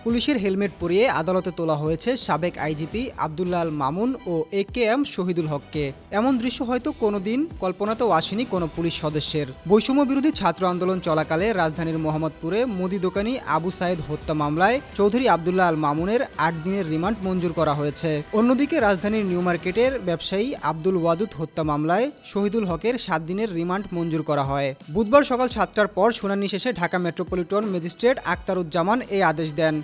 পুলিশের হেলমেট পরিয়ে আদালতে তোলা হয়েছে সাবেক আইজিপি আব্দুল্লাহ আল মামুন ও AKM শহীদুল হককে। এমন দৃশ্য হয়তো কোনোদিন কল্পনাতেও আসেনি কোনো পুলিশ সদস্যের। বৈষম্য বিরোধী ছাত্র আন্দোলন চলাকালে রাজধানীর মোহাম্মদপুরে মুদি দোকানি আবু সাইদ হত্যা মামলায় চৌধুরী আব্দুল্লাহ আল মামুনের ৮ দিনের রিমান্ড মঞ্জুর করা হয়েছে। অন্যদিকে রাজধানীর নিউ মার্কেটের ব্যবসায়ী আব্দুল ওয়াদুদ হত্যা মামলায় শহীদুল হকের ৭ দিনের রিমান্ড মঞ্জুর করা হয়। বুধবার সকাল ৭টার পর শুনানি শেষে ঢাকা মেট্রোপলিটন ম্যাজিস্ট্রেট আখতারুজ্জামান এই আদেশ দেন।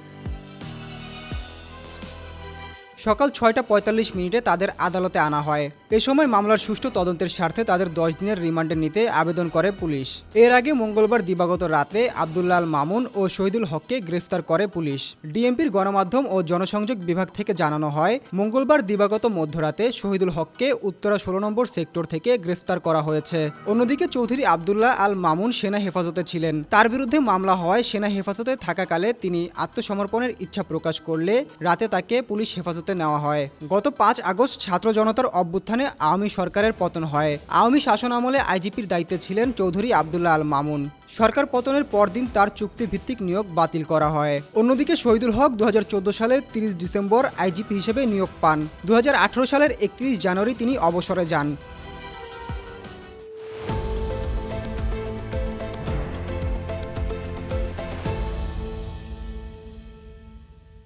সকাল ৬টা ৪৫ তাদের আদালতে আনা হয়। এ সময় মামলার সুষ্ঠু তদন্তের স্বার্থে তাদের ১০ দিনের রিমান্ডে নিতে আবেদন করে পুলিশ। এর আগে মঙ্গলবার দিবাগত রাতে আব্দুল্লাহ আল মামুন ও শহীদুল হককে গ্রেফতার করে পুলিশ। ডিএমপির গণমাধ্যম ও জনসংযোগ বিভাগ থেকে জানানো হয়, মঙ্গলবার দিবাগত মধ্যরাতে শহীদুল হককে উত্তরা ১৬ নম্বর সেক্টর থেকে গ্রেফতার করা হয়েছে। অন্যদিকে চৌধুরী আব্দুল্লাহ আল মামুন সেনা হেফাজতে ছিলেন। তার বিরুদ্ধে মামলা হওয়ায় সেনা হেফাজতে থাকাকালে তিনি আত্মসমর্পণের ইচ্ছা প্রকাশ করলে রাতে তাকে পুলিশ হেফাজতে নেওয়া হয়। গত ৫ আগস্ট ছাত্র জনতার অভ্যুত্থানে আওয়ামী সরকারের পতন হয়। আওয়ামী শাসন আমলে আইজিপির দায়িত্বে ছিলেন চৌধুরী আব্দুল্লাহ আল মামুন। সরকার পতনের পরদিন তার চুক্তিভিত্তিক নিয়োগ বাতিল করা হয়। অন্যদিকে শহীদুল হক ২০১৪ সালের ৩০ ডিসেম্বর আইজিপি হিসেবে নিয়োগ পান। ২০১৮ সালের ৩১ জানুয়ারি তিনি অবসরে যান।